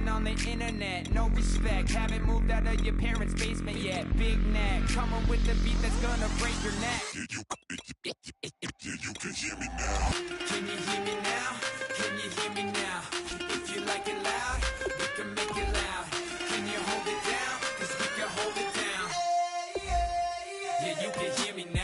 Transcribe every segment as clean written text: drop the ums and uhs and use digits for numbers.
Living on the internet, no respect. Haven't moved out of your parents' basement yet. Big neck, coming with the beat that's gonna break your neck. Yeah, you can hear me now. Can you hear me now? Can you hear me now? If you like it loud, we can make it loud. Can you hold it down? 'Cause we can hold it down. Yeah, you can hear me now.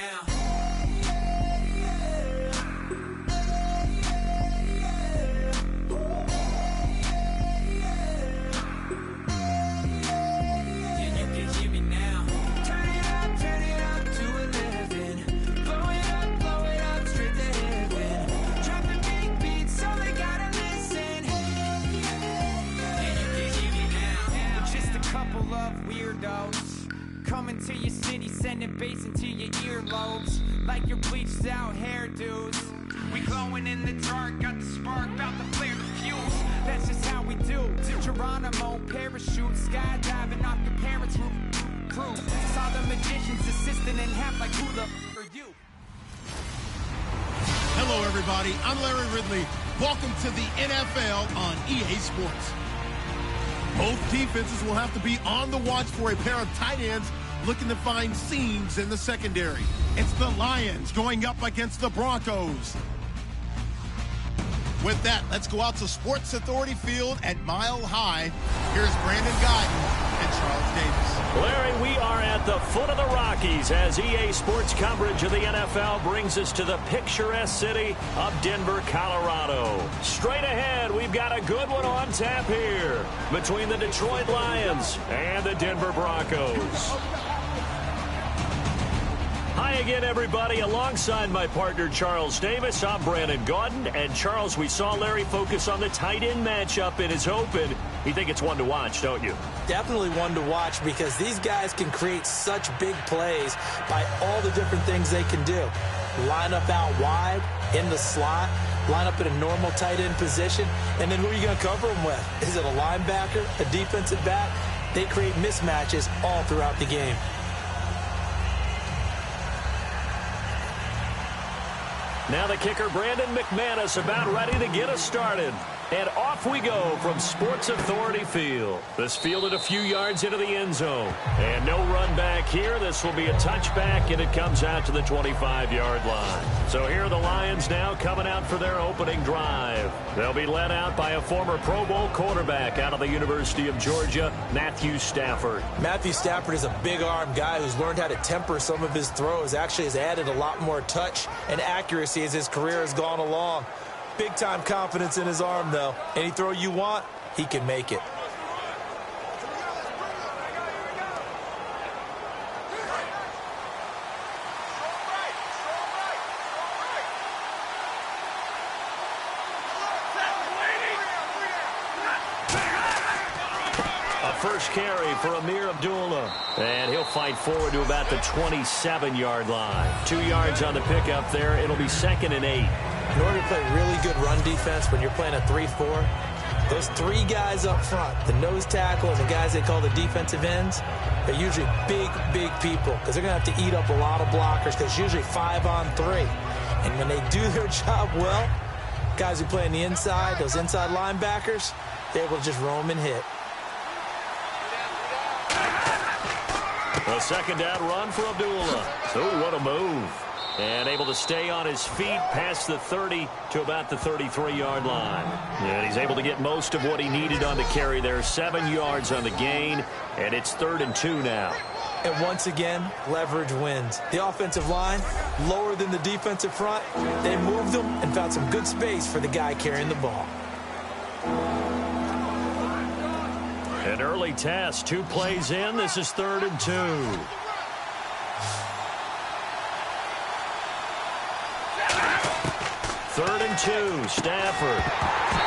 Yeah, you can hear me now. Turn it up to 11. Blow it up, straight to heaven. Dropping big beats, so they gotta listen. Yeah, you can hear me now. We're just a couple of weirdos coming to your city, sending bass into your earlobes like your bleached out hairdos. We glowing in the dark, got the spark, about to flare the fuse. That's just how we do. Geronimo, parachute, skydiving off your parents' roof. Crew, saw the magician's assistant and half like who the f are you? Hello, everybody. I'm Larry Ridley. Welcome to the NFL on EA Sports. Both defenses will have to be on the watch for a pair of tight ends looking to find seams in the secondary. It's the Lions going up against the Broncos. With that, let's go out to Sports Authority Field at Mile High. Here's Brandon Guyton and Charles Davis. Larry, we are at the foot of the Rockies as EA Sports coverage of the NFL brings us to the picturesque city of Denver, Colorado. Straight ahead, we've got a good one on tap here between the Detroit Lions and the Denver Broncos. Hi again, everybody. Alongside my partner, Charles Davis, I'm Brandon Gauden. And, Charles, we saw Larry focus on the tight end matchup in his open. You think it's one to watch, don't you? Definitely one to watch because these guys can create such big plays by all the different things they can do. Line up out wide, in the slot, line up in a normal tight end position, and then who are you going to cover them with? Is it a linebacker, a defensive back? They create mismatches all throughout the game. Now the kicker, Brandon McManus, about ready to get us started. And off we go from Sports Authority Field. This fielded a few yards into the end zone. And no run back here. This will be a touchback, and it comes out to the 25-yard line. So here are the Lions now coming out for their opening drive. They'll be led out by a former Pro Bowl quarterback out of the University of Georgia, Matthew Stafford. Matthew Stafford is a big-arm guy who's learned how to temper some of his throws. Actually has added a lot more touch and accuracy as his career has gone along. Big-time confidence in his arm, though. Any throw you want, he can make it. First carry for Amir Abdullah. And he'll fight forward to about the 27-yard line. 2 yards on the pickup there. It'll be 2nd and 8. In order to play really good run defense when you're playing a 3-4, those three guys up front, the nose tackle and the guys they call the defensive ends, they're usually big people because they're going to have to eat up a lot of blockers because it's usually 5-on-3. And when they do their job well, guys who play on the inside, those inside linebackers, they're able to just roam and hit. A second down run for Abdullah. Oh, what a move. And able to stay on his feet past the 30 to about the 33-yard line. And he's able to get most of what he needed on the carry there. 7 yards on the gain, and it's 3rd and 2 now. And once again, leverage wins. The offensive line, lower than the defensive front. They moved them and found some good space for the guy carrying the ball. An early test, 2 plays in. This is 3rd and 2. Third and 2, Stafford.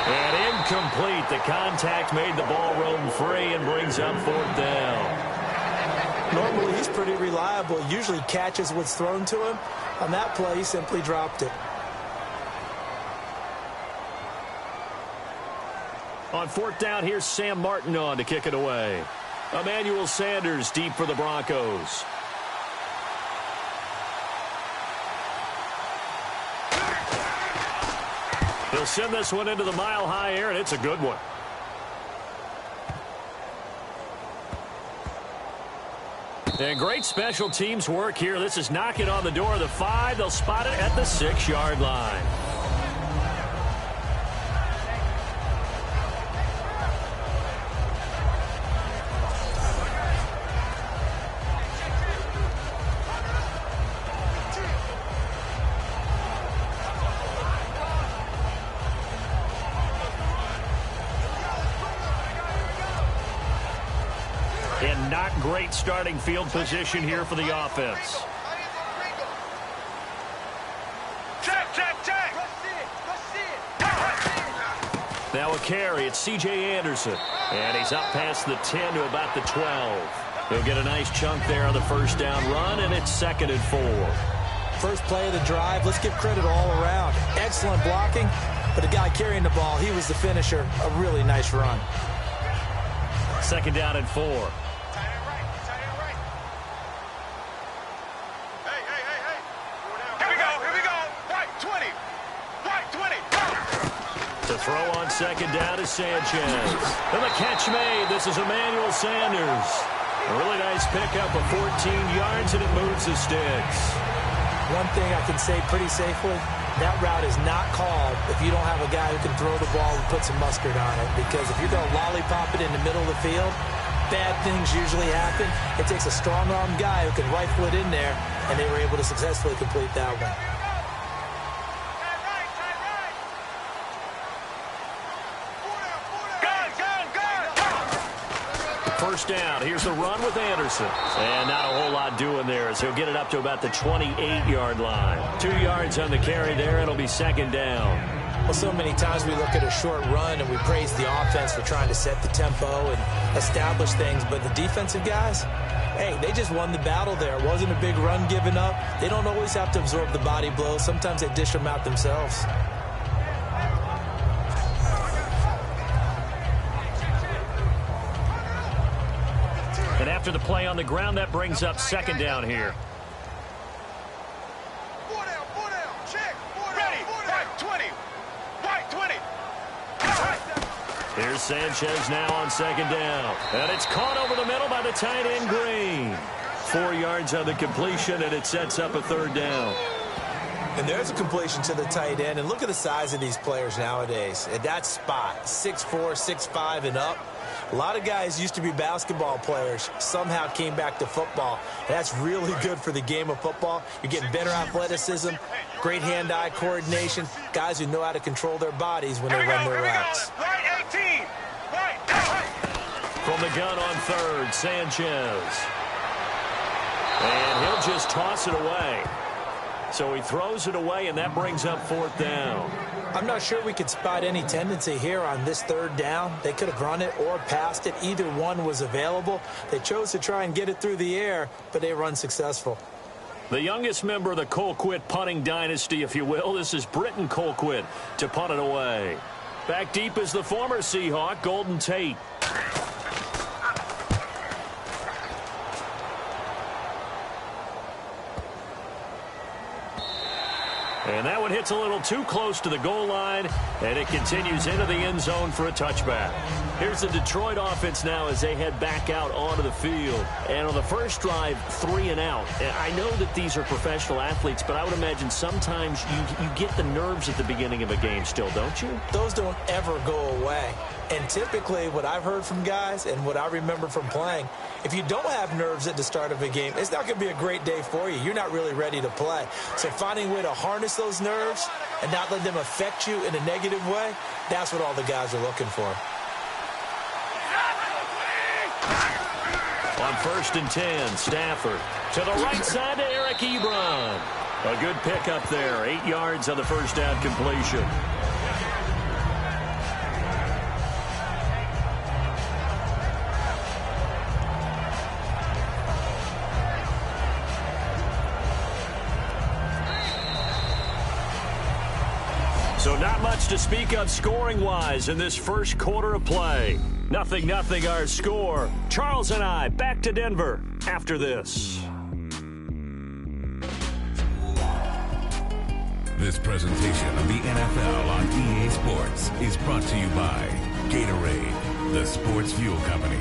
And incomplete. The contact made the ball roam free and brings up 4th down. Normally, he's pretty reliable. Usually catches what's thrown to him. On that play, he simply dropped it. On 4th down, here's Sam Martin on to kick it away. Emmanuel Sanders deep for the Broncos. He'll send this one into the mile-high air, and it's a good one. And great special teams work here. This is knocking on the door of the 5. They'll spot it at the 6-yard line. And not great starting field position here for the offense. Check. Now a carry. It's C.J. Anderson. And he's up past the 10 to about the 12. He'll get a nice chunk there on the first down run, and it's 2nd and 4. First play of the drive. Let's give credit all around. Excellent blocking, but the guy carrying the ball, he was the finisher. A really nice run. 2nd down and 4. To throw on 2nd down is Sanchez. And the catch made. This is Emmanuel Sanders. A really nice pickup of 14 yards, and it moves the sticks. One thing I can say pretty safely, that route is not called if you don't have a guy who can throw the ball and put some mustard on it. Because if you're going to lollipop it in the middle of the field, bad things usually happen. It takes a strong-arm guy who can rifle it in there, and they were able to successfully complete that one. First down. Here's the run with Anderson. And not a whole lot doing there as he'll get it up to about the 28-yard line. 2 yards on the carry there. It'll be 2nd down. Well, so many times we look at a short run and we praise the offense for trying to set the tempo and establish things. But the defensive guys, hey, they just won the battle there. It wasn't a big run given up. They don't always have to absorb the body blows. Sometimes they dish them out themselves. And after the play on the ground, that brings up 2nd down here. Check. Ready. White 20. Here's Sanchez now on 2nd down. And it's caught over the middle by the tight end, Green. 4 yards on the completion, and it sets up a 3rd down. And there's a completion to the tight end. And look at the size of these players nowadays. At that spot, 6'4", 6'5", and up. A lot of guys used to be basketball players, somehow came back to football. And that's really good for the game of football. You're getting better athleticism, great hand-eye coordination, guys who know how to control their bodies when they run their routes. Right 18. From the gun on 3rd, Sanchez. And he'll just toss it away. So he throws it away, and that brings up 4th down. I'm not sure we could spot any tendency here on this 3rd down. They could have run it or passed it. Either one was available. They chose to try and get it through the air, but they were unsuccessful. The youngest member of the Colquitt punting dynasty, if you will. This is Britton Colquitt to punt it away. Back deep is the former Seahawk, Golden Tate. And that one hits a little too close to the goal line, and it continues into the end zone for a touchback. Here's the Detroit offense now as they head back out onto the field. And on the first drive, 3 and out. And I know that these are professional athletes, but I would imagine sometimes you get the nerves at the beginning of a game still, don't you? Those don't ever go away. And typically what I've heard from guys and what I remember from playing, if you don't have nerves at the start of a game, it's not going to be a great day for you. You're not really ready to play. So finding a way to harness those nerves and not let them affect you in a negative way, that's what all the guys are looking for. On 1st and 10, Stafford to the right side to Eric Ebron. A good pickup there, 8 yards on the first down completion. So not much to speak of scoring-wise in this first quarter of play. 0-0 our score. Charles and I back to Denver after this. This presentation of the NFL on EA Sports is brought to you by Gatorade, the sports fuel company.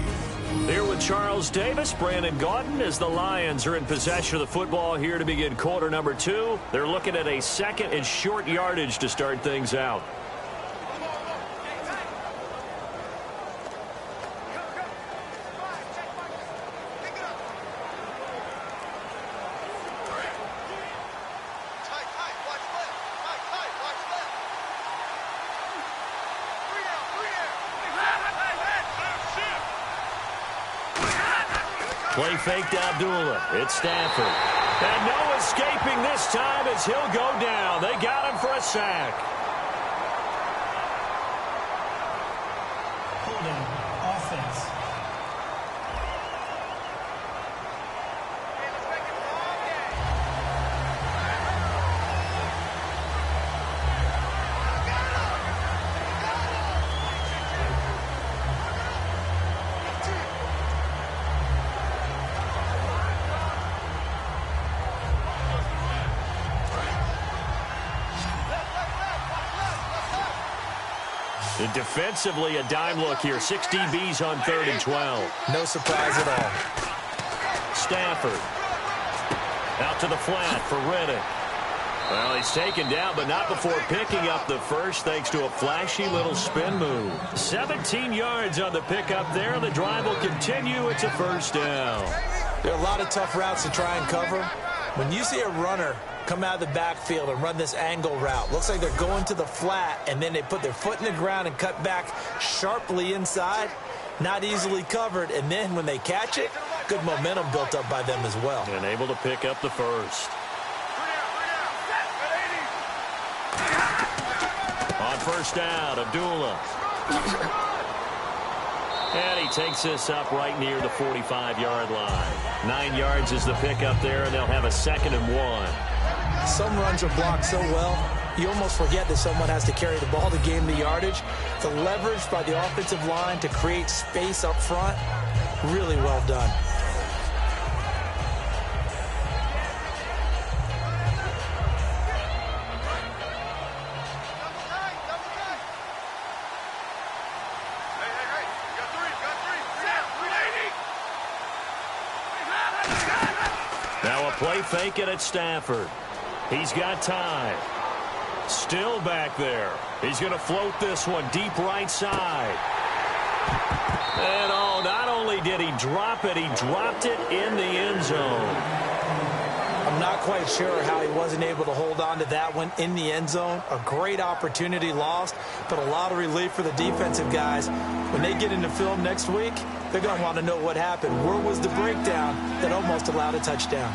Here with Charles Davis, Brandon Gaudin, as the Lions are in possession of the football here to begin quarter number 2. They're looking at a second and short yardage to start things out. Play fake to Abdullah. It's Stafford. And no escaping this time as he'll go down. They got him for a sack. Holding offense. And defensively, a dime look here. 6 DBs on 3rd and 12. No surprise at all. Stafford. Out to the flat for Riddick. Well, he's taken down, but not before picking up the first, thanks to a flashy little spin move. 17 yards on the pickup there. The drive will continue. It's a first down. There are a lot of tough routes to try and cover. When you see a runner come out of the backfield and run this angle route, looks like they're going to the flat, and then they put their foot in the ground and cut back sharply inside. Not easily covered, and then when they catch it, good momentum built up by them as well. And able to pick up the first. On first down, Abdullah. And he takes this up right near the 45-yard line. 9 yards is the pickup there, and they'll have a 2nd and 1. Some runs are blocked so well, you almost forget that someone has to carry the ball to gain the yardage. The leverage by the offensive line to create space up front, really well done. Now a play fake it at Stafford. He's got time. Still back there. He's going to float this one deep right side. And oh, not only did he drop it, he dropped it in the end zone. I'm not quite sure how he wasn't able to hold on to that one in the end zone. A great opportunity lost, but a lot of relief for the defensive guys. When they get into film next week, they're going to want to know what happened. Where was the breakdown that almost allowed a touchdown?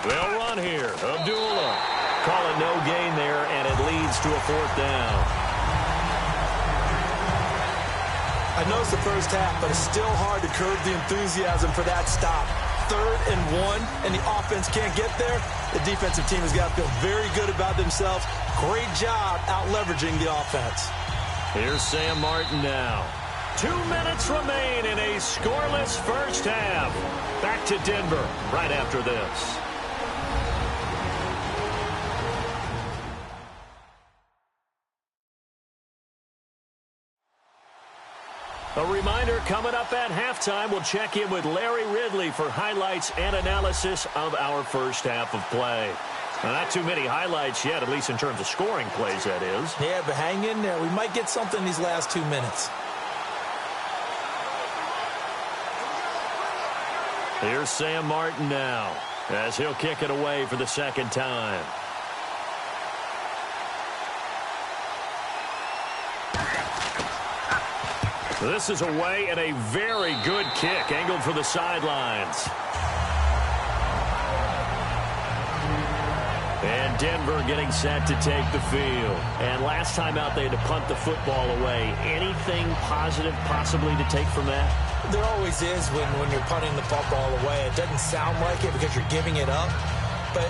They'll run here. Abdullah. Call it no gain there, and it leads to a 4th down. I know it's the first half, but it's still hard to curb the enthusiasm for that stop. 3rd and 1, and the offense can't get there. The defensive team has got to feel very good about themselves. Great job out-leveraging the offense. Here's Sam Martin now. 2 minutes remain in a scoreless first half. Back to Denver right after this. A reminder, coming up at halftime, we'll check in with Larry Ridley for highlights and analysis of our first half of play. Now, not too many highlights yet, at least in terms of scoring plays, that is. Yeah, but hang in there. We might get something these last 2 minutes. Here's Sam Martin now, as he'll kick it away for the 2nd time. This is away, and a very good kick, angled for the sidelines. And Denver getting set to take the field. And last time out, they had to punt the football away. Anything positive possibly to take from that? There always is when you're punting the football away. It doesn't sound like it because you're giving it up, but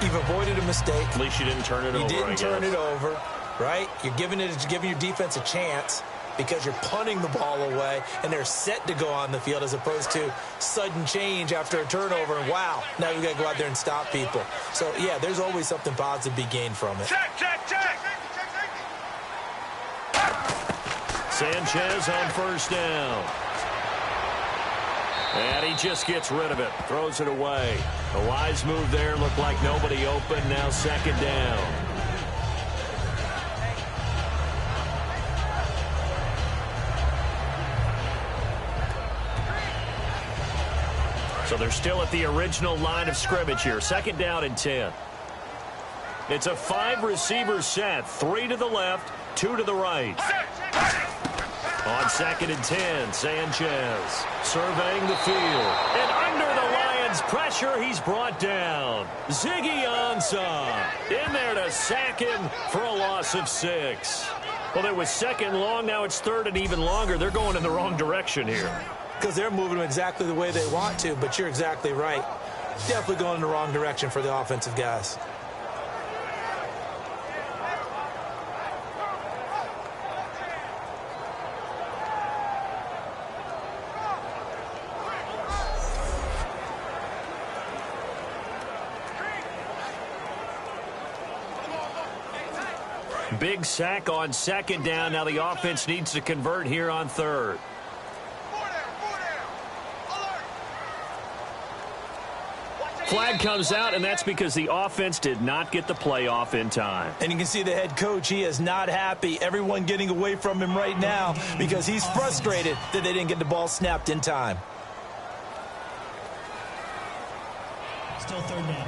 you've avoided a mistake. At least you didn't turn it over, You didn't turn it over, right? You're giving your defense a chance. because you're punting the ball away and they're set to go on the field as opposed to sudden change after a turnover and, wow, now we've got to go out there and stop people. So, yeah, there's always something positive to be gained from it. Check, check, check. Sanchez on first down. And he just gets rid of it, throws it away. A wise move there, looked like nobody open, now second down. So they're still at the original line of scrimmage here. Second down and 10. It's a 5-receiver set. 3 to the left, 2 to the right. On second and 10, Sanchez surveying the field. And under the Lions' pressure, he's brought down. Ziggy Ansah in there to sack him for a loss of 6. Well, it was second long. Now it's third and even longer. They're going in the wrong direction here. Because they're moving them exactly the way they want to, but you're exactly right. Definitely going in the wrong direction for the offensive guys. Big sack on second down. Now the offense needs to convert here on third. Flag comes out, and that's because the offense did not get the play off in time. And you can see the head coach, he is not happy. Everyone getting away from him right now because he's frustrated that they didn't get the ball snapped in time. Still third down.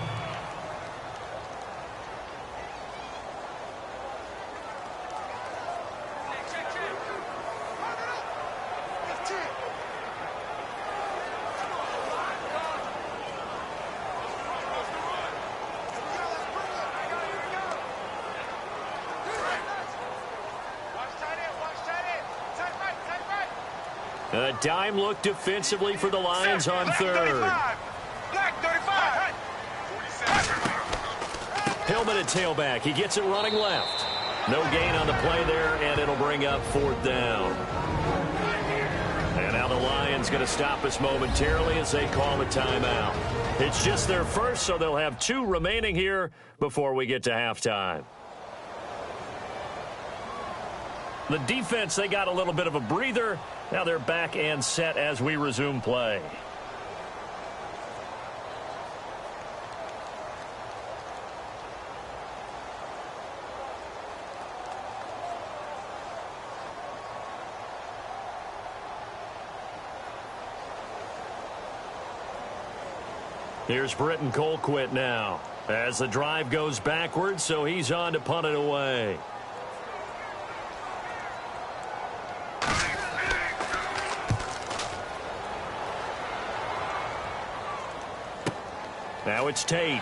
A dime look defensively for the Lions on third. Black 35. Hillman at tailback. He gets it running left. No gain on the play there, and it'll bring up fourth down. And now the Lions going to stop us momentarily as they call a timeout. It's just their first, so they'll have 2 remaining here before we get to halftime. The defense, they got a little bit of a breather. Now they're back and set as we resume play. Here's Britton Colquitt now as the drive goes backwards, so he's on to punt it away. Now it's Tate.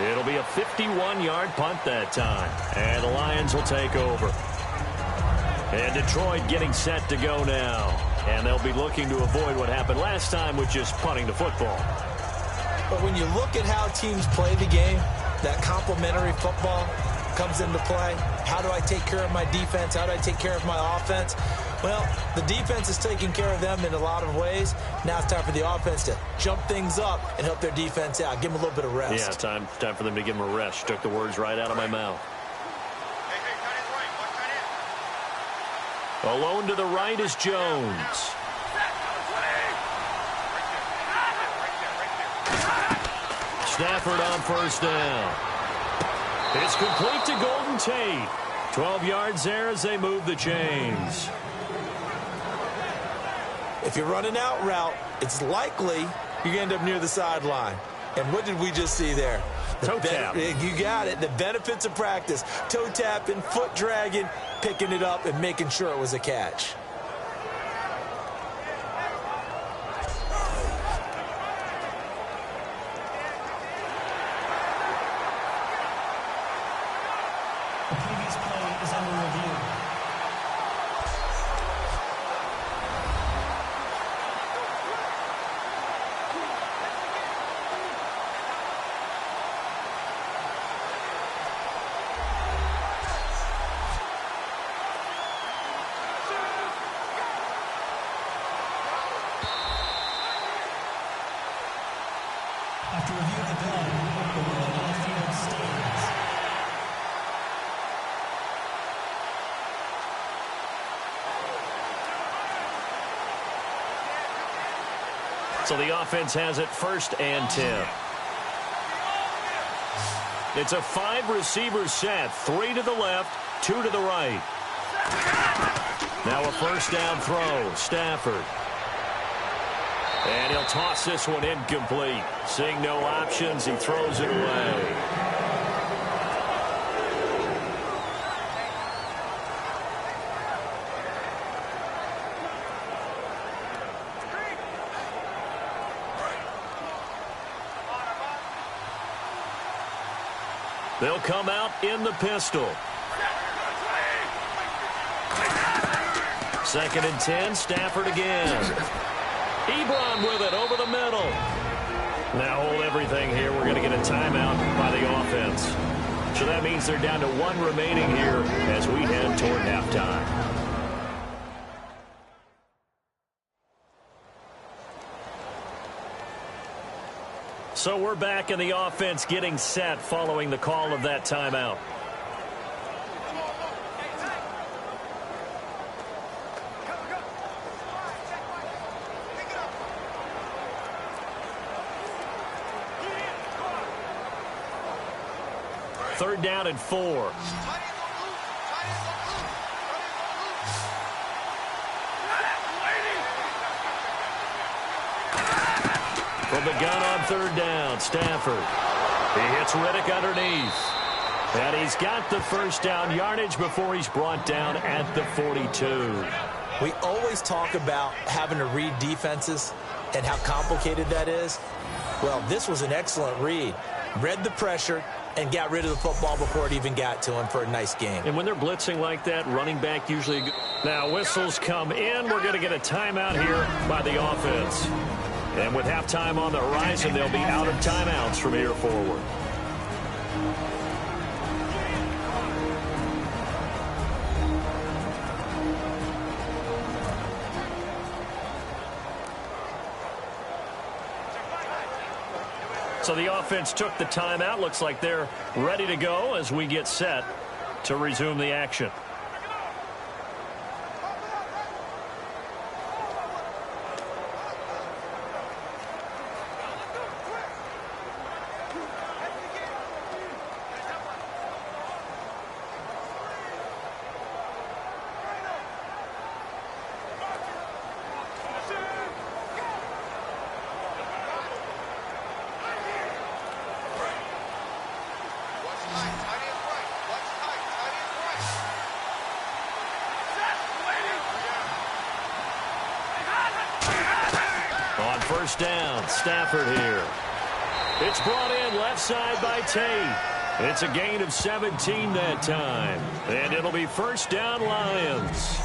It'll be a 51-yard punt that time. And the Lions will take over. And Detroit getting set to go now. And they'll be looking to avoid what happened last time with just punting the football. But when you look at how teams play the game, that complementary football comes into play. How do I take care of my defense? How do I take care of my offense? Well, the defense is taking care of them in a lot of ways. Now it's time for the offense to jump things up and help their defense out. Give them a little bit of rest. Yeah, time for them to give them a rest. Took the words right out of my mouth. Alone to the right is Jones. Stafford on first down. It's complete to Golden Tate. 12 yards there as they move the chains. If you're running out route, it's likely you're going to end up near the sideline. And what did we just see there? Toe tap. You got it. The benefits of practice. Toe tapping, foot dragging, picking it up, and making sure it was a catch. The previous play is under review. So the offense has it 1st and 10. It's a 5-receiver set. 3 to the left, 2 to the right. Now a 1st down throw. Stafford. And he'll toss this one incomplete. Seeing no options, he throws it away. They'll come out in the pistol. 2nd and 10, Stafford again. Ebron with it over the middle. Now hold everything here. We're going to get a timeout by the offense. So that means they're down to 1 remaining here as we head toward halftime. So we're back in the offense getting set following the call of that timeout. Third down and 4. From the gun on 3rd down, Stafford. He hits Riddick underneath. And he's got the 1st down yardage before he's brought down at the 42. We always talk about having to read defenses and how complicated that is. Well, this was an excellent read. Read the pressure and got rid of the football before it even got to him for a nice game. And when they're blitzing like that, running back usually... Now whistles come in. We're going to get a timeout here by the offense. And with halftime on the horizon, they'll be out of timeouts from here forward. So the offense took the timeout. Looks like they're ready to go as we get set to resume the action. On 1st down, Stafford here. It's brought in left side by Tate. It's a gain of 17 that time. And it'll be 1st down, Lions.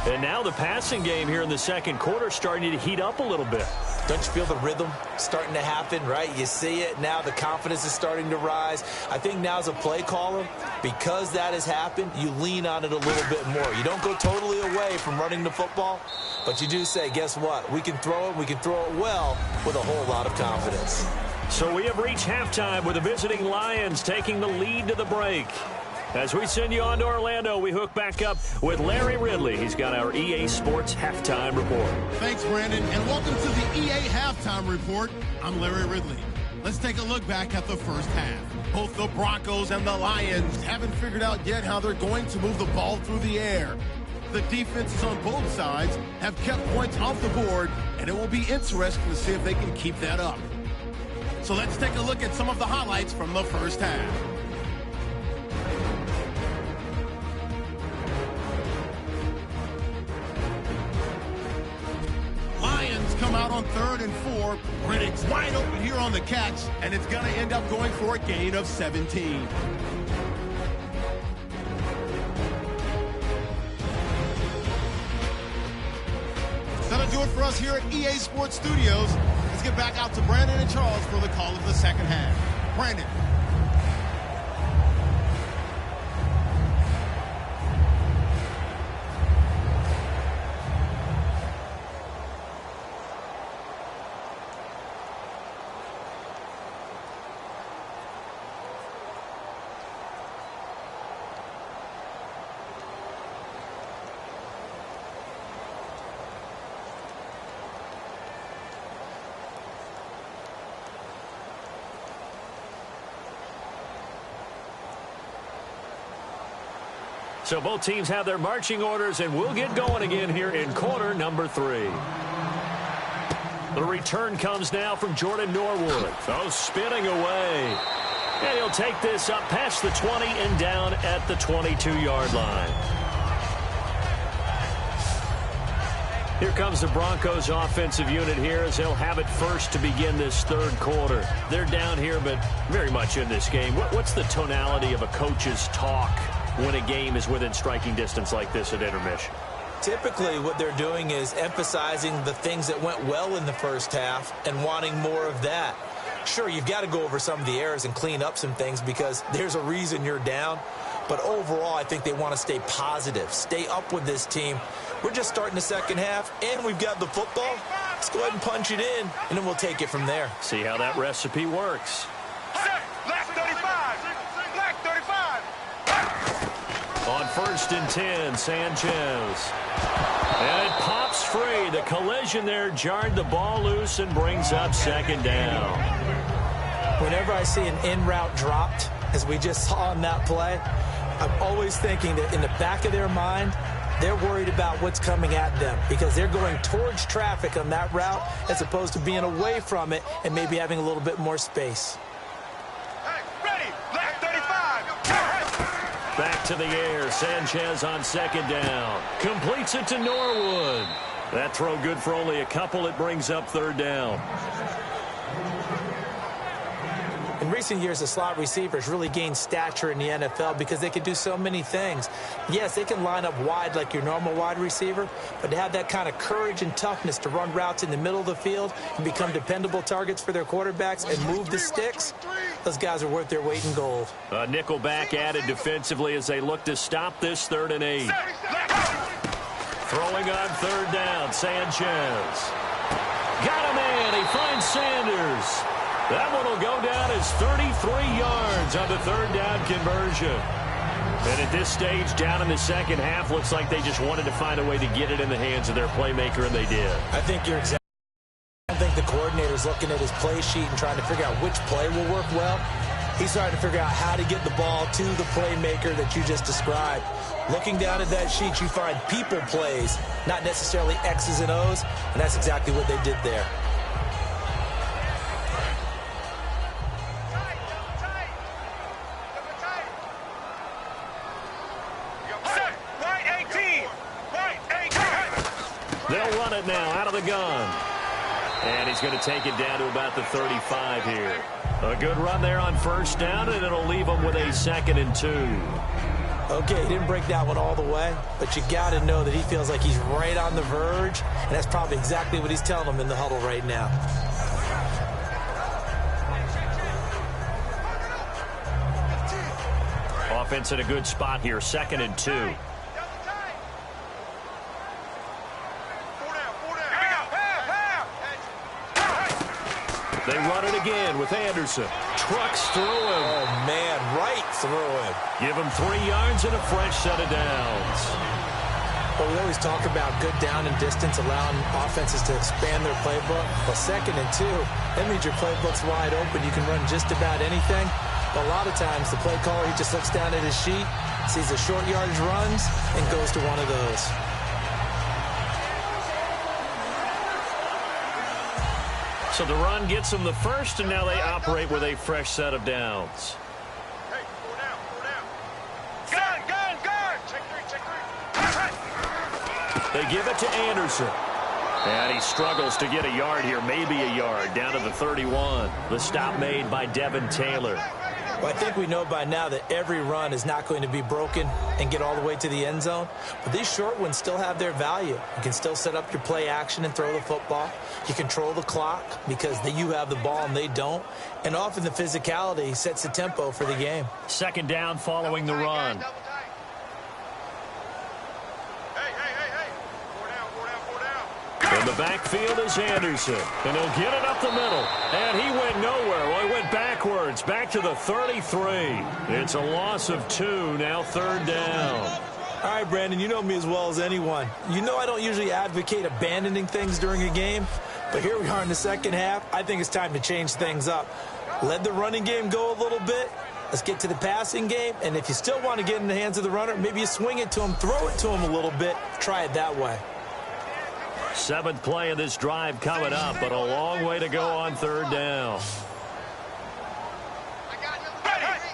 And now the passing game here in the 2nd quarter starting to heat up a little bit. Don't you feel the rhythm starting to happen, right? You see it now. The confidence is starting to rise. I think now as a play caller, because that has happened, you lean on it a little bit more. You don't go totally away from running the football, but you do say, guess what? We can throw it. We can throw it well with a whole lot of confidence. So we have reached halftime with the visiting Lions taking the lead to the break. As we send you on to Orlando, we hook back up with Larry Ridley. He's got our EA Sports Halftime Report. Thanks, Brandon, and welcome to the EA Halftime Report. I'm Larry Ridley. Let's take a look back at the first half. Both the Broncos and the Lions haven't figured out yet how they're going to move the ball through the air. The defenses on both sides have kept points off the board, and it will be interesting to see if they can keep that up. So let's take a look at some of the highlights from the first half. Come out on 3rd and 4. Riddick's wide open here on the catch, and it's going to end up going for a gain of 17. That'll do it for us here at EA Sports Studios. Let's get back out to Brandon and Charles for the call of the second half. Brandon. So both teams have their marching orders, and we'll get going again here in quarter number 3. The return comes now from Jordan Norwood. Oh, spinning away. And he'll take this up past the 20 and down at the 22-yard line. Here comes the Broncos offensive unit here as they'll have it first to begin this third quarter. They're down here, but very much in this game. What's the tonality of a coach's talk when a game is within striking distance like this at intermission? Typically, what they're doing is emphasizing the things that went well in the first half and wanting more of that. Sure, you've got to go over some of the errors and clean up some things because there's a reason you're down. But overall, I think they want to stay positive, stay up with this team. We're just starting the second half, and we've got the football. Let's go ahead and punch it in, and then we'll take it from there. See how that recipe works. Black 35. Black 35. On 1st and 10, Sanchez. And it pops free. The collision there jarred the ball loose and brings up second down. Whenever I see an in-route dropped, as we just saw in that play, I'm always thinking that in the back of their mind, they're worried about what's coming at them because they're going towards traffic on that route as opposed to being away from it and maybe having a little bit more space. Hey, ready. Black 35. Back to the air. Sanchez on second down. Completes it to Norwood. That throw good for only a couple. It brings up third down. In recent years, the slot receivers really gained stature in the NFL because they can do so many things. Yes, they can line up wide like your normal wide receiver, but to have that kind of courage and toughness to run routes in the middle of the field and become dependable targets for their quarterbacks and move the sticks, those guys are worth their weight in gold. A nickel back added defensively as they look to stop this 3rd and 8. Throwing on third down, Sanchez. Got a man. He finds Sanders. That one will go down as 33 yards on the 3rd down conversion. And at this stage, down in the second half, looks like they just wanted to find a way to get it in the hands of their playmaker, and they did. I think you're exactly right. I think the coordinator's looking at his play sheet and trying to figure out which play will work well. He's trying to figure out how to get the ball to the playmaker that you just described. Looking down at that sheet, you find people plays, not necessarily X's and O's, and that's exactly what they did there. They'll run it now out of the gun. And he's going to take it down to about the 35 here. A good run there on 1st down, and it'll leave them with a 2nd and 2. Okay, he didn't break that one all the way, but you got to know that he feels like he's right on the verge, and that's probably exactly what he's telling them in the huddle right now. Offense in a good spot here, 2nd and 2. They run it again with Anderson. Trucks through him. Oh, man, right through him. Give him 3 yards and a fresh set of downs. Well, we always talk about good down and distance, allowing offenses to expand their playbook. Well, 2nd and 2, that means your playbook's wide open. You can run just about anything. But a lot of times, the play caller, he just looks down at his sheet, sees the short yardage runs, and goes to one of those. So the run gets them the first, and now they operate with a fresh set of downs. Hey, 4 down. Gun. Check 3. They give it to Anderson. And he struggles to get a yard here, maybe a yard, down to the 31. The stop made by Devin Taylor. Well, I think we know by now that every run is not going to be broken and get all the way to the end zone. But these short ones still have their value. You can still set up your play action and throw the football. You control the clock because you have the ball and they don't. And often the physicality sets the tempo for the game. 2nd down following the run. In the backfield is Anderson. And he'll get it up the middle. And he went nowhere. Well, he went backwards. Back to the 33. It's a loss of 2. Now 3rd down. All right, Brandon, you know me as well as anyone. You know I don't usually advocate abandoning things during a game. But here we are in the second half. I think it's time to change things up. Let the running game go a little bit. Let's get to the passing game, and if you still want to get in the hands of the runner, maybe you swing it to him, throw it to him a little bit, try it that way. 7th play of this drive coming up, but a long way to go on 3rd down.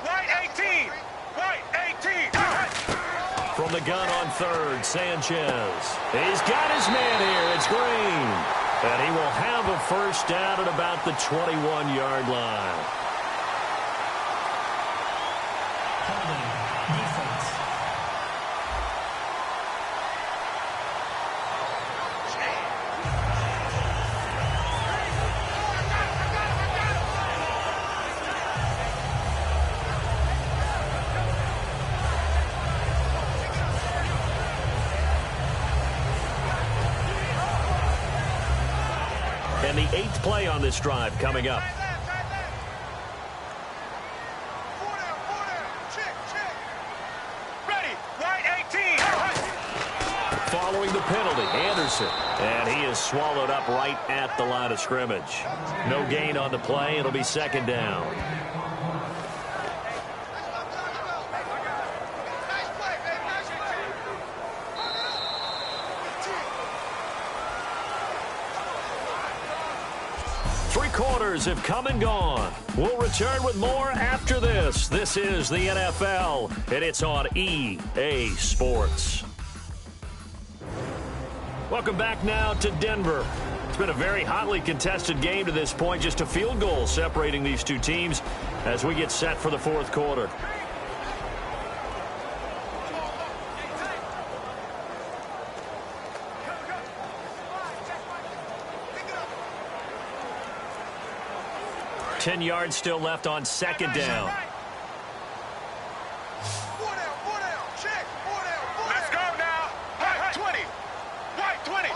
White 18. White 18. From the gun on 3rd, Sanchez. He's got his man here. It's Green. And he will have a first down at about the 21-yard line. Holding. Defense. And the 8th play on this drive coming up. Ready. White 18. Following the penalty, Anderson. And he is swallowed up right at the line of scrimmage. No gain on the play. It'll be 2nd down. Quarters have come and gone. We'll return with more after this. This is the NFL, and it's on EA Sports. Welcome back now to Denver. It's been a very hotly contested game to this point. Just a field goal separating these two teams as we get set for the 4th quarter. Ten yards still left on 2nd down. Let's go now. White 20. White 20.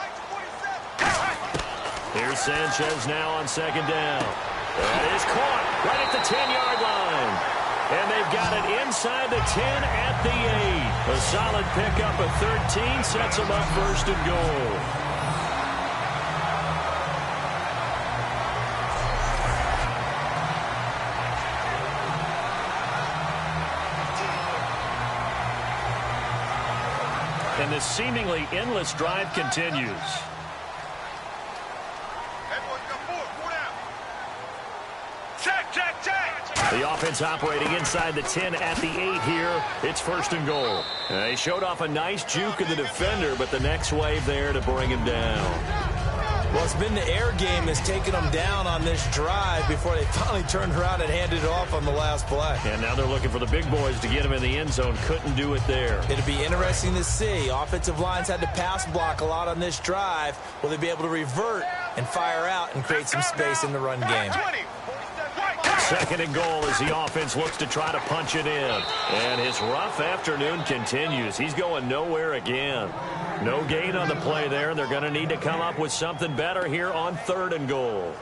Here's Sanchez now on 2nd down. That is caught right at the 10-yard line. And they've got it inside the 10 at the 8. A solid pickup of 13 sets them up 1st and goal. And this seemingly endless drive continues. The offense operating inside the 10 at the 8 here. It's 1st and goal. They showed off a nice juke of the defender, but the next wave there to bring him down. Well, it's been the air game that's taken them down on this drive before they finally turned around and handed it off on the last play. And now they're looking for the big boys to get him in the end zone. Couldn't do it there. It'll be interesting to see. Offensive lines had to pass block a lot on this drive. Will they be able to revert and fire out and create some space in the run game? 2nd and goal as the offense looks to try to punch it in. And his rough afternoon continues. He's going nowhere again. No gain on the play there. They're going to need to come up with something better here on 3rd and goal.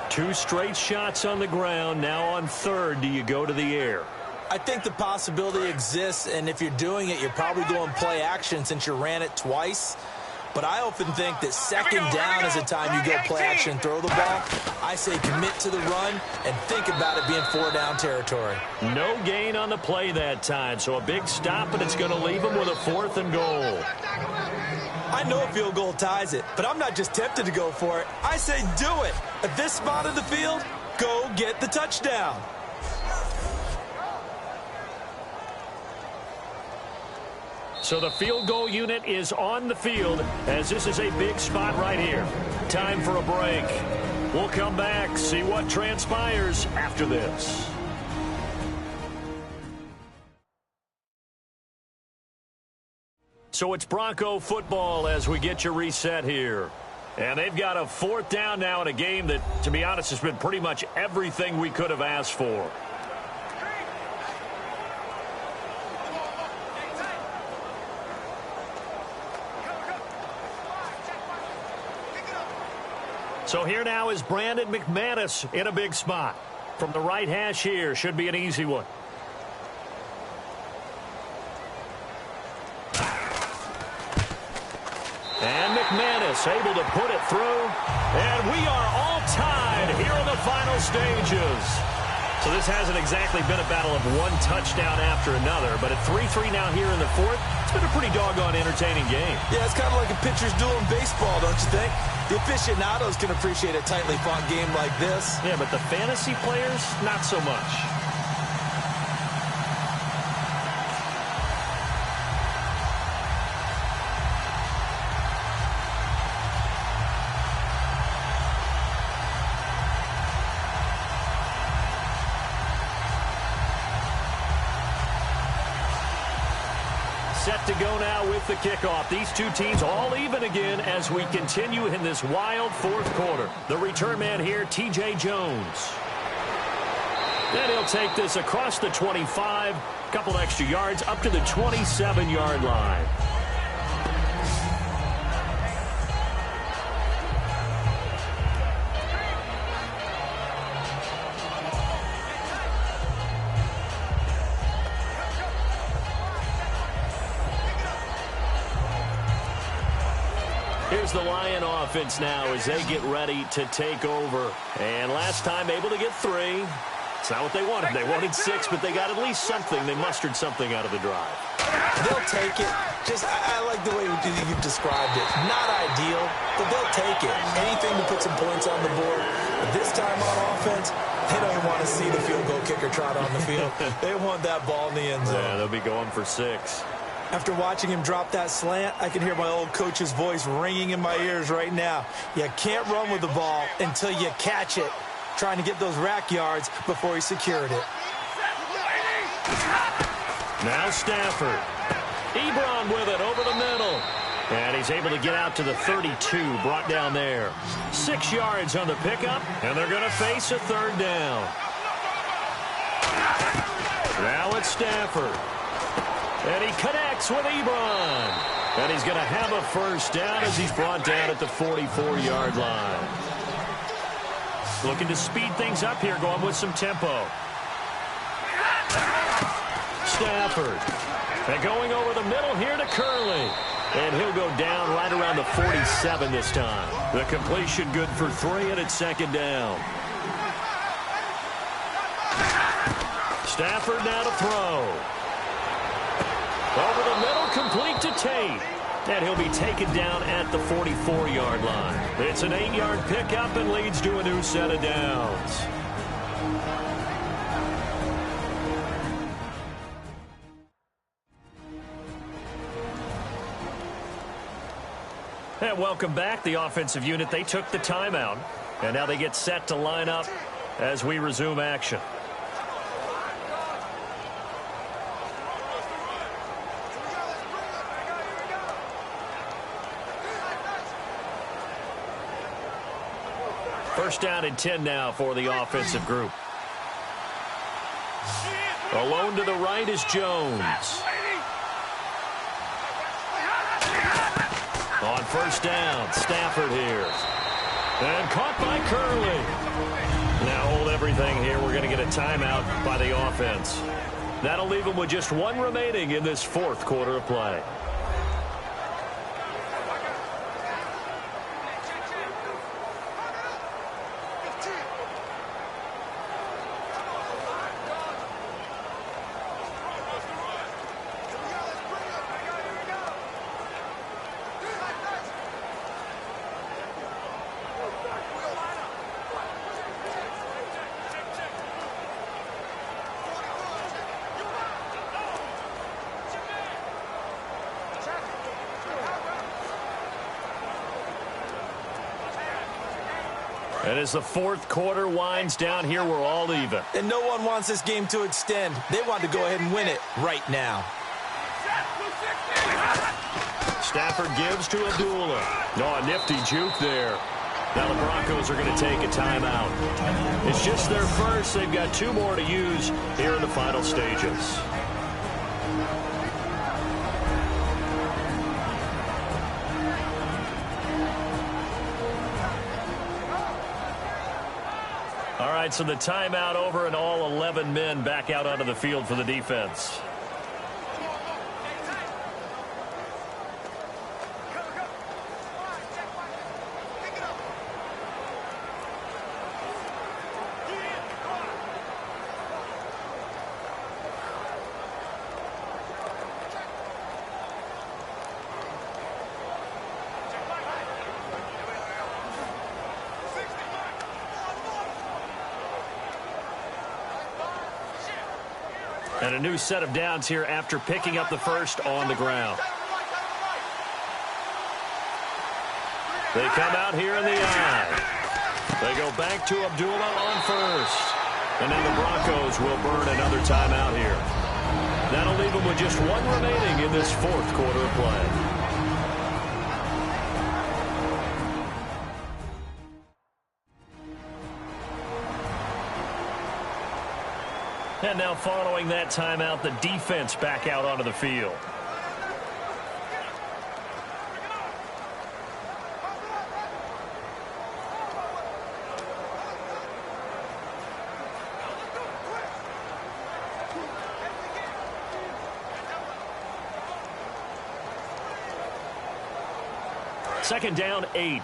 2 straight shots on the ground. Now on 3rd, do you go to the air? I think the possibility exists, and if you're doing it, you're probably going play action since you ran it twice. But I often think that 2nd down is a time you go play action and throw the ball. I say commit to the run and think about it being 4-down territory. No gain on the play that time, so a big stop, and it's going to leave them with a 4th and goal. I know a field goal ties it, but I'm not just tempted to go for it. I say do it. At this spot of the field, go get the touchdown. So the field goal unit is on the field as this is a big spot right here. Time for a break. We'll come back, see what transpires after this. So it's Bronco football as we get you reset here. And they've got a 4th down now in a game that, to be honest, has been pretty much everything we could have asked for. So here now is Brandon McManus in a big spot. From the right hash here, should be an easy one. And McManus able to put it through. And we are all tied here in the final stages. So this hasn't exactly been a battle of one touchdown after another, but at 3-3 now here in the fourth, it's been a pretty doggone entertaining game. Yeah, it's kind of like a pitcher's duel in baseball, don't you think? The aficionados can appreciate a tightly fought game like this. Yeah, but the fantasy players, not so much. Set to go now with the kickoff. These two teams all even again as we continue in this wild fourth quarter. The return man here, T.J. Jones. And he'll take this across the 25, a couple extra yards up to the 27-yard line. Here's the Lion offense now as they get ready to take over. And last time able to get 3. It's not what they wanted. They wanted 6, but they got at least something. They mustered something out of the drive. They'll take it. I like the way you've described it. Not ideal, but they'll take it. Anything to put some points on the board. But this time on offense, they don't want to see the field goal kicker trot on the field. They want that ball in the end zone. Yeah, they'll be going for 6. After watching him drop that slant, I can hear my old coach's voice ringing in my ears right now. You can't run with the ball until you catch it. Trying to get those rack yards before he secured it. Now Stafford. Ebron with it over the middle. And he's able to get out to the 32, brought down there. 6 yards on the pickup, and they're going to face a third down. Now it's Stafford. And he connects with Ebron. And he's going to have a first down as he's brought down at the 44-yard line. Looking to speed things up here, going with some tempo. Stafford. And going over the middle here to Curley. And he'll go down right around the 47 this time. The completion good for 3, and it's second down. Stafford now to throw. Over the middle, complete to Tate. And he'll be taken down at the 44-yard line. It's an 8-yard pickup and leads to a new set of downs. And welcome back. The offensive unit, they took the timeout. And now they get set to line up as we resume action. First down and 10 now for the offensive group. Alone to the right is Jones. On first down, Stafford here. And caught by Curley. Now hold everything here. We're going to get a timeout by the offense. That'll leave them with just 1 remaining in this fourth quarter of play. And as the fourth quarter winds down here, we're all even. And no one wants this game to extend. They want to go ahead and win it right now. Stafford gives to Abdullah. No, a nifty juke there. Now the Broncos are going to take a timeout. It's just their first. They've got 2 more to use here in the final stages. All right, so the timeout over and all 11 men back out onto the field for the defense. And a new set of downs here after picking up the first on the ground. They come out here in the eye. They go back to Abdullah on first. And then the Broncos will burn another timeout here. That'll leave them with just one remaining in this fourth quarter of play. And now following that timeout, the defense back out onto the field. Second down, 8.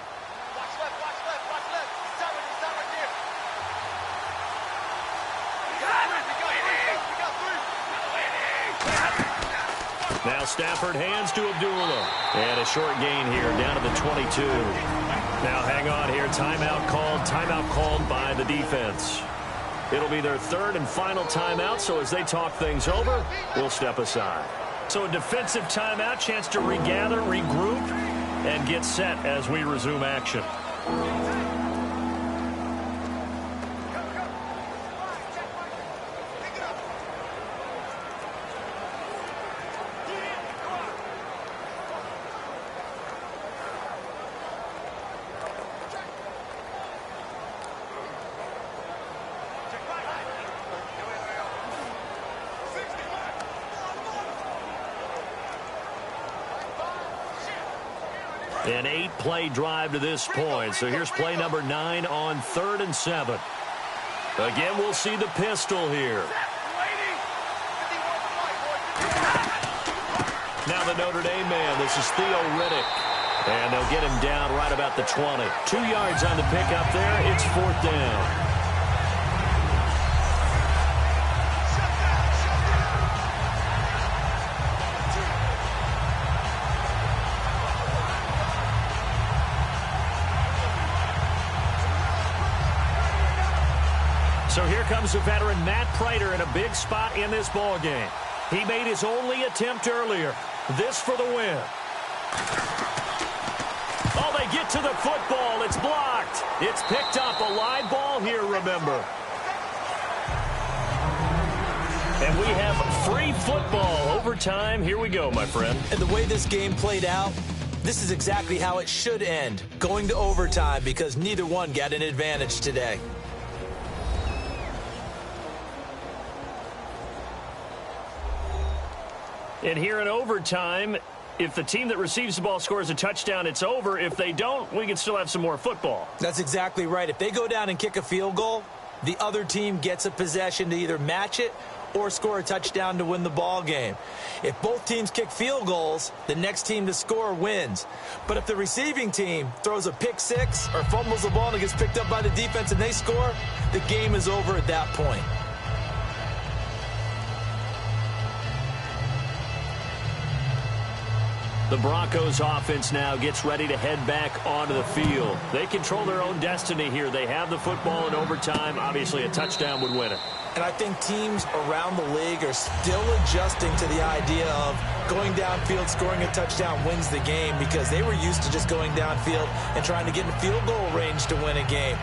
Now Stafford hands to Abdullah. And a short gain here down to the 22. Now hang on here. Timeout called by the defense. It'll be their third and final timeout, so as they talk things over, we'll step aside. So a defensive timeout, chance to regather, regroup, and get set as we resume action. An 8-play drive to this point. So here's play number 9 on 3rd and 7. Again, we'll see the pistol here. Now the Notre Dame man. This is Theo Riddick. And they'll get him down right about the 20. 2 yards on the pickup there. It's 4th down. So here comes the veteran Matt Prater in a big spot in this ball game. He made his only attempt earlier. This for the win. Oh, they get to the football. It's blocked. It's picked up. A live ball here, remember. And we have free football. Overtime. Here we go, my friend. And the way this game played out, this is exactly how it should end. Going to overtime because neither one got an advantage today. And here in overtime, if the team that receives the ball scores a touchdown, it's over. If they don't, we can still have some more football. That's exactly right. If they go down and kick a field goal, the other team gets a possession to either match it or score a touchdown to win the ball game. If both teams kick field goals, the next team to score wins. But if the receiving team throws a pick six or fumbles the ball and it gets picked up by the defense and they score, the game is over at that point. The Broncos offense now gets ready to head back onto the field. They control their own destiny here. They have the football in overtime. Obviously, a touchdown would win it. And I think teams around the league are still adjusting to the idea of going downfield, scoring a touchdown wins the game because they were used to just going downfield and trying to get in field goal range to win a game.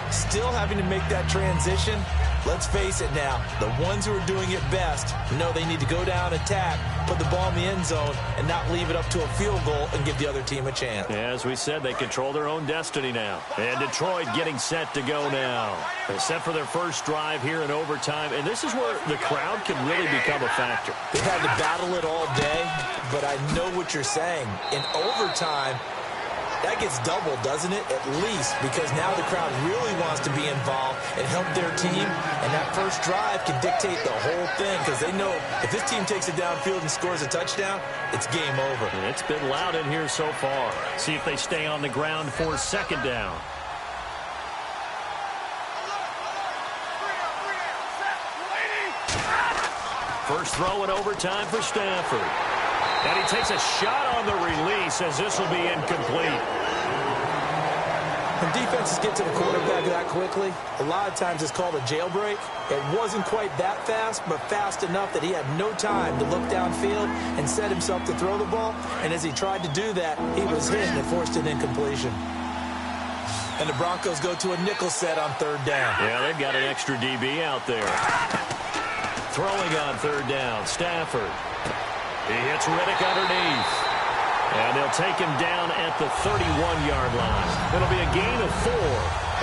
Still having to make that transition. Let's face it now, the ones who are doing it best know they need to go down, attack, put the ball in the end zone, and not leave it up to a field goal and give the other team a chance. As we said, they control their own destiny now. And Detroit getting set to go now. They're set for their first drive here in overtime, and this is where the crowd can really become a factor. They've had to battle it all day, but I know what you're saying. In overtime, that gets doubled, doesn't it? At least, because now the crowd really wants to be involved and help their team, and that first drive can dictate the whole thing because they know if this team takes it downfield and scores a touchdown, it's game over. And it's been loud in here so far. See if they stay on the ground for second down. First throw in overtime for Stafford. And he takes a shot on the release as this will be incomplete. When defenses get to the quarterback that quickly, a lot of times it's called a jailbreak. It wasn't quite that fast, but fast enough that he had no time to look downfield and set himself to throw the ball. And as he tried to do that, he was hit and forced an incompletion. And the Broncos go to a nickel set on third down. Yeah, they've got an extra DB out there. Throwing on third down, Stafford. He hits Riddick underneath. And they'll take him down at the 31-yard line. It'll be a gain of 4,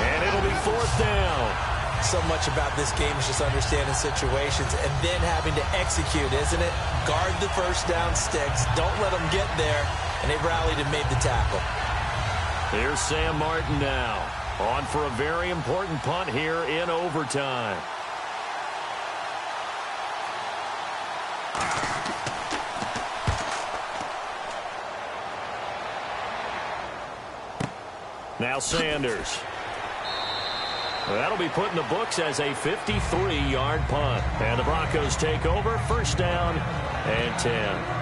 and it'll be fourth down. So much about this game is just understanding situations and then having to execute, isn't it? Guard the first down sticks. Don't let them get there. And they rallied and made the tackle. Here's Sam Martin now. On for a very important punt here in overtime. Now Sanders. That'll be put in the books as a 53-yard punt. And the Broncos take over, first down and 10.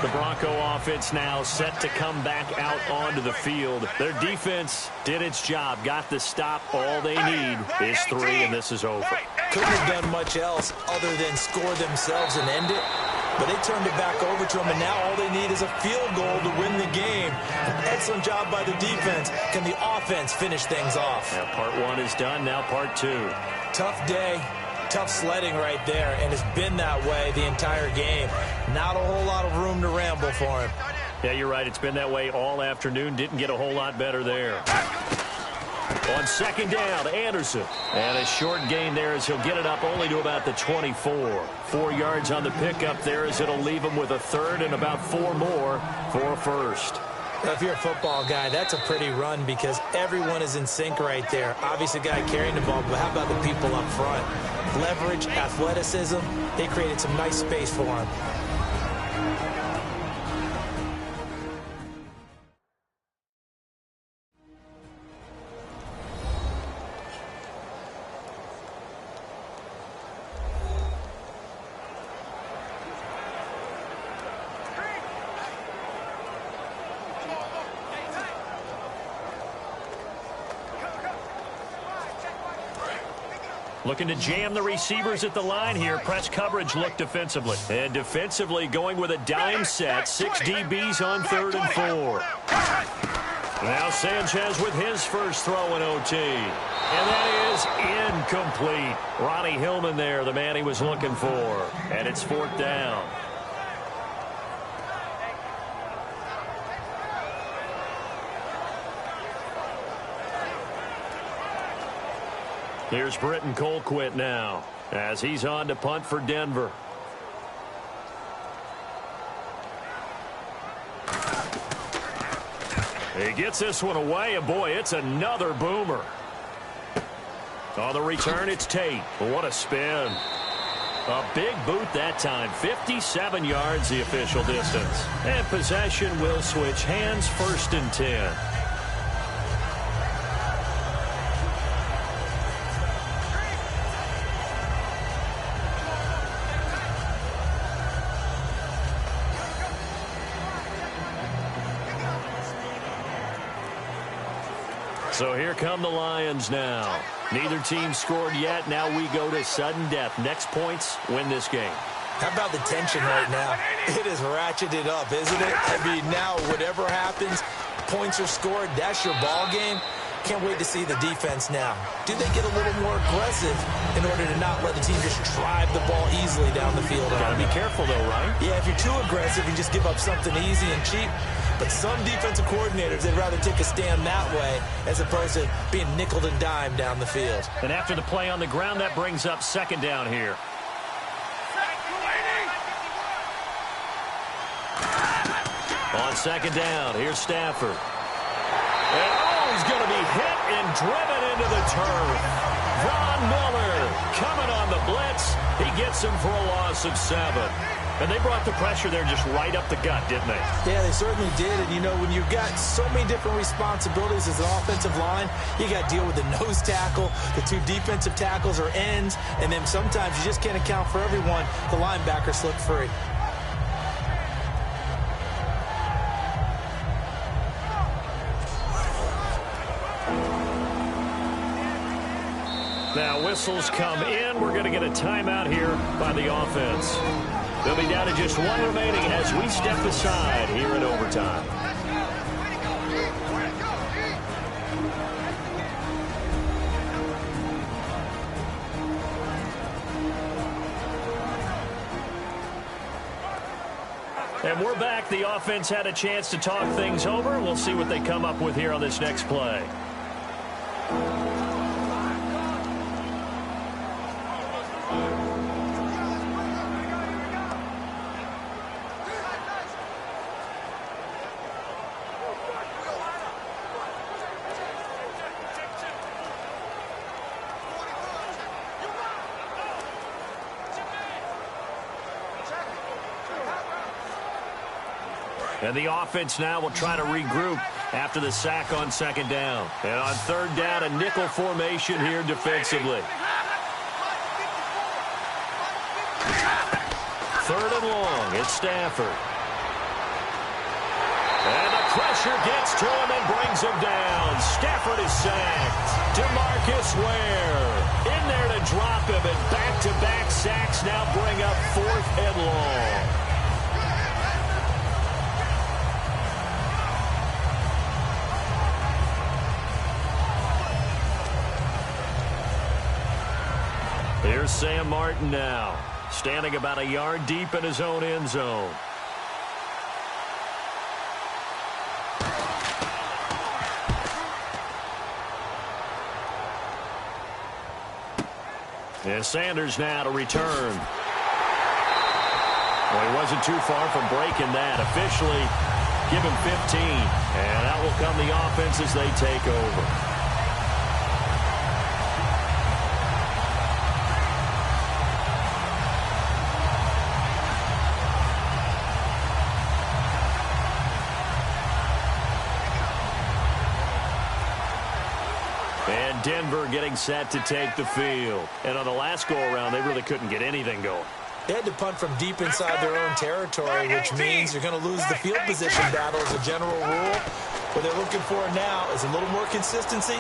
The Bronco offense now set to come back out onto the field. Their defense did its job, got the stop. All they need is 3, and this is over. Couldn't have done much else other than score themselves and end it. But they turned it back over to them, and now all they need is a field goal to win the game. An excellent job by the defense. Can the offense finish things off? Yeah, part 1 is done, now part 2. Tough day. Tough sledding right there, and it's been that way the entire game. Not a whole lot of room to ramble for him. Yeah, you're right. It's been that way all afternoon. Didn't get a whole lot better there. On second down, Anderson. And a short gain there as he'll get it up only to about the 24. 4 yards on the pickup there as it'll leave him with a third and about 4 more for a first. If you're a football guy, that's a pretty run because everyone is in sync right there. Obviously, the guy carrying the ball, but how about the people up front? Leverage, athleticism, they created some nice space for him. Looking to jam the receivers at the line here. Press coverage look defensively. And defensively going with a dime set. 6 DBs on 3rd and 4. Now Sanchez with his first throw in OT. And that is incomplete. Ronnie Hillman there, the man he was looking for. And it's 4th down. Here's Britton Colquitt now as he's on to punt for Denver. He gets this one away, and boy, it's another boomer. On the return, it's Tate. What a spin. A big boot that time. 57 yards the official distance. And possession will switch hands, 1st and 10. So here come the Lions now. Neither team scored yet. Now we go to sudden death. Next points win this game. How about the tension right now? It is ratcheted up, isn't it? I mean, now whatever happens, points are scored. That's your ball game. Can't wait to see the defense now. Do they get a little more aggressive in order to not let the team just drive the ball easily down the field? Got to be careful, though, right? Yeah, if you're too aggressive, you just give up something easy and cheap. But some defensive coordinators, they'd rather take a stand that way as opposed to being nickeled and dimed down the field. And after the play on the ground, that brings up 2nd down here. On 2nd down, here's Stafford. And he's going to be hit and driven into the turf. Von Miller coming on the blitz. He gets him for a loss of 7. And they brought the pressure there just right up the gut, didn't they? Yeah, they certainly did. And, you know, when you've got so many different responsibilities as an offensive line, you got to deal with the nose tackle, the two defensive tackles or ends, and then sometimes you just can't account for everyone. The linebacker slipped free. Now whistles come in. We're going to get a timeout here by the offense. They'll be down to just one remaining as we step aside here in overtime. And we're back. The offense had a chance to talk things over. We'll see what they come up with here on this next play. And the offense now will try to regroup after the sack on second down. And on third down, a nickel formation here defensively. Third and long, it's Stafford. And the pressure gets to him and brings him down. Stafford is sacked. DeMarcus Ware in there to drop him, and back-to-back sacks now bring up fourth and long. Here's Sam Martin now, standing about a yard deep in his own end zone. And Sanders now to return. Well, he wasn't too far from breaking that. Officially, give him 15. And that will come the offense as they take over. And Denver getting set to take the field. And on the last go-around, they really couldn't get anything going. They had to punt from deep inside their own territory, which means you're going to lose the field position battle as a general rule. What they're looking for now is a little more consistency,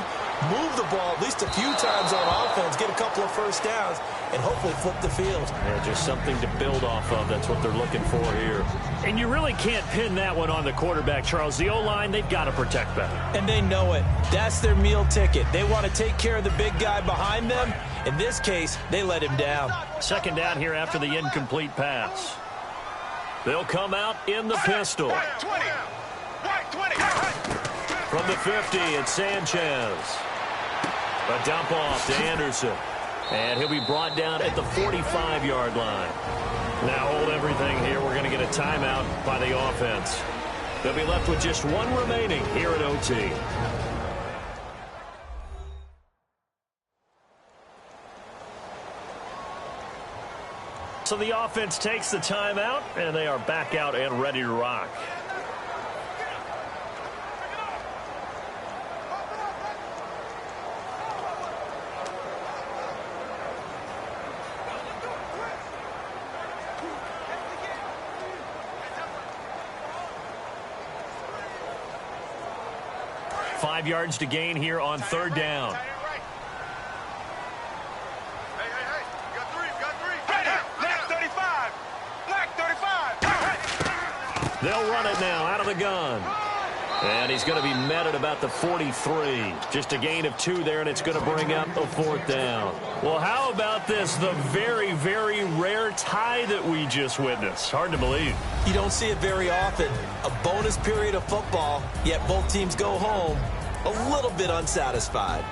move the ball at least a few times on offense, get a couple of first downs, and hopefully flip the field. Yeah, just something to build off of. That's what they're looking for here. And you really can't pin that one on the quarterback, Charles. The O-line, they've got to protect better. And they know it. That's their meal ticket. They want to take care of the big guy behind them. In this case, they let him down. Second down here after the incomplete pass. They'll come out in the pistol. White 20. White 20. From the 50, it's Sanchez. A dump off to Anderson. And he'll be brought down at the 45-yard line. Now hold everything here. We're going to get a timeout by the offense. They'll be left with just one remaining here at OT. So the offense takes the timeout, and they are back out and ready to rock. Five yards to gain here on third down. They'll run it now out of the gun. And he's going to be met at about the 43. Just a gain of 2 there, and it's going to bring up a fourth down. Well, how about this? The very, very rare tie that we just witnessed. Hard to believe. You don't see it very often. A bonus period of football, yet both teams go home a little bit unsatisfied.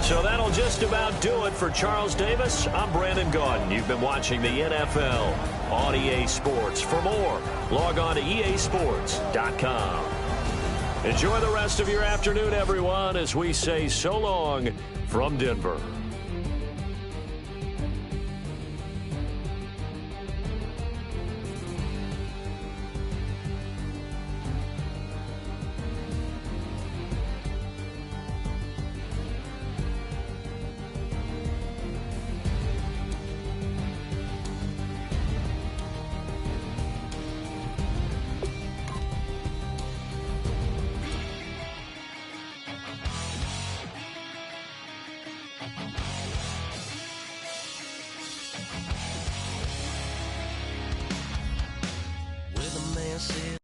So that'll That'll just about do it for Charles Davis. I'm Brandon Gaudin. You've been watching the NFL on EA Sports. For more, log on to easports.com. Enjoy the rest of your afternoon, everyone, as we say so long from Denver. Well, the man said